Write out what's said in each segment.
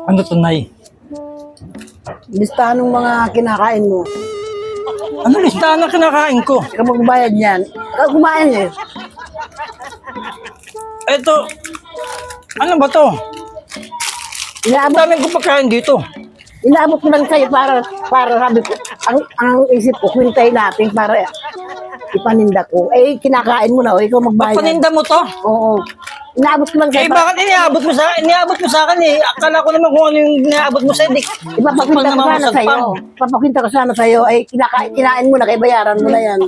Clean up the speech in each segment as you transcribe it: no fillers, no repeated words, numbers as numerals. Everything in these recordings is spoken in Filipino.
Ano to, Nay? Listahan ng mga kinakain mo. Ano listahan ng kinakain ko? Ikaw magbayad niyan. Ikaw kumain eh. Eto, ano ba to? Ang Inaabot, daming ko pagkain dito. inaabot ko lang sa'yo para sabi ko, ang isip ko, kwintay natin para ipaninda ko. Eh, kinakain mo na, o ikaw magbayad. Paninda mo to? Oo. Inaabot ko lang Eh, sa'yo. bakit iniabot mo sa akin? Iniabot mo sa akin eh. Akala ko naman kung ano yung iniabot mo sa akin. Ipapakwinta ko sana sa'yo. Ipapakwinta ko sana sa'yo. Ay, kinain mo na, kaya bayaran mo na yan.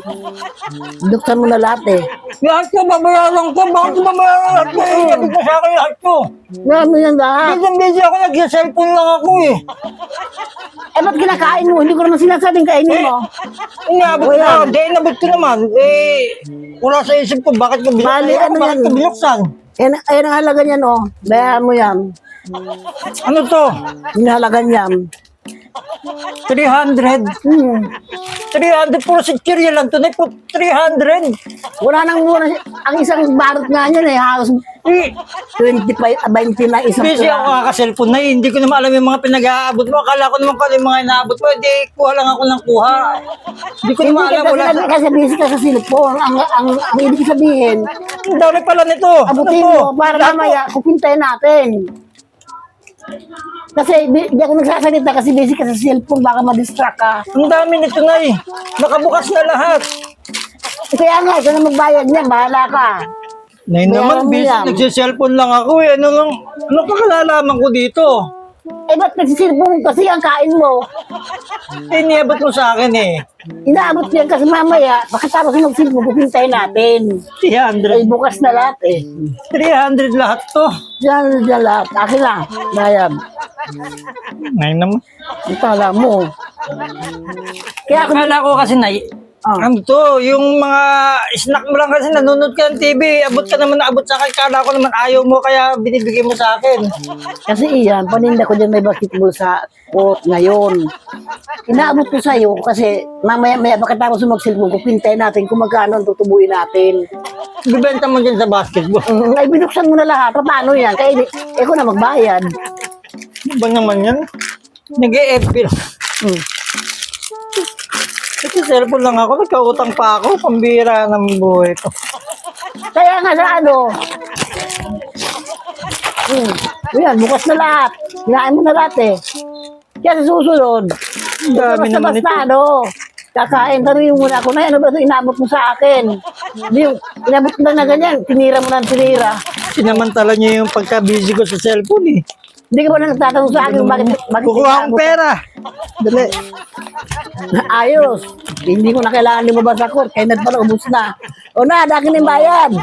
Duksan mo na lahat eh. Lahat ko, babayaran ko. Bakit ko babayaran lahat ko? Iniabot mo sa akin lahat ko. Ngayon mo yan lahat. Busy ako, nag-cellphone lang ako eh. Eh, ba't kinakain mo? Hindi ko naman sinasabing kainin mo. Iniabot mo ako. Di, inabot ko naman. Eh, wala sa isip ko. Bakit ko binuksan? Bali, ano Bakit yan? ko binuksan? Ayan ang halaga niyan, oh. Bayaran mo yan. Ano to? Yung halaga niyan. 300. 300 puro si Chiria lang to. 300. Wala nang mura. Ang isang barot nga niyan eh. Halos Eh, 25, 20 na isang busy ako kaka-cellphone na eh. Hindi ko naman alam yung mga pinag-aabot mo. Akala ko naman pala yung mga inaabot mo. Hindi, kuha lang ako ng kuha. Hindi ko naman alam. Wala sa... Kasi busy ka sa cellphone. Ang ibig sabihin, Ang dami pala nito. abutin Ano to? mo para Lahat mamaya kupintayin natin. Kasi di ako nagsasalita kasi busy ka sa cellphone. Baka ma-distract ka. Ang dami nito na eh. Nakabukas na lahat. Kaya nga, ikaw na magbayad niya. Bahala ka. Nay naman, Bayaran mo busy. yan. Nagsiselfone lang ako eh. Ano pa kalalaman ko dito? Eh, ba't nagsisilbong kasi ang kain mo? Eh, niabot mo sa akin eh. Inaabot yan kasi mamaya, pagkatapos ng magsilbong, kupintayin natin. 300. Ay, bukas na lahat eh. 300 lahat to. Diyan lahat. Akin na, bayad. Nay naman. Ang tala mo. Kaya ako, Akala ko kasi, Nay, Ano to, yung mga snack mo lang kasi nanonood ka ng TV, abot ka naman na abot sa akin, kala ko naman ayaw mo, kaya binibigay mo sa akin. Kasi iyan, paninda ko dyan may basketball sa court ngayon. Inaabot ko sa'yo kasi mamaya-maya pagkatapos mo mag-cellphone ko, pintay natin kung magkano ang tutubuin natin. Bibenta mo dyan sa basketball. Ay, binuksan mo na lahat. Paano yan? Kaya ko na magbayad. Ano ba naman yan? Nag-e-FB lang. Kasi cellphone lang ako, nagkautang pa ako, pambira ng buhay ko. Kaya nga sa ano. Yan, bukas na lahat. Hinain mo na lahat eh. Kaya sa susunod, Ang dami naman ito. basta ano, kakain, tanongin muna ako na, ano ba ito inabot mo sa akin? Hindi yung, inabot mo na ganyan, tinira mo na tinira. Sinamantala niyo yung pagka-busy ko sa cellphone eh. Hindi ka ba nagtatanong sa akin bakit Kukuha akong inabot? pera. Dali. Ayos. Hindi ko na kailangan lumabas sa court. Kaya na pala ubus na. O na, akin yung bayad.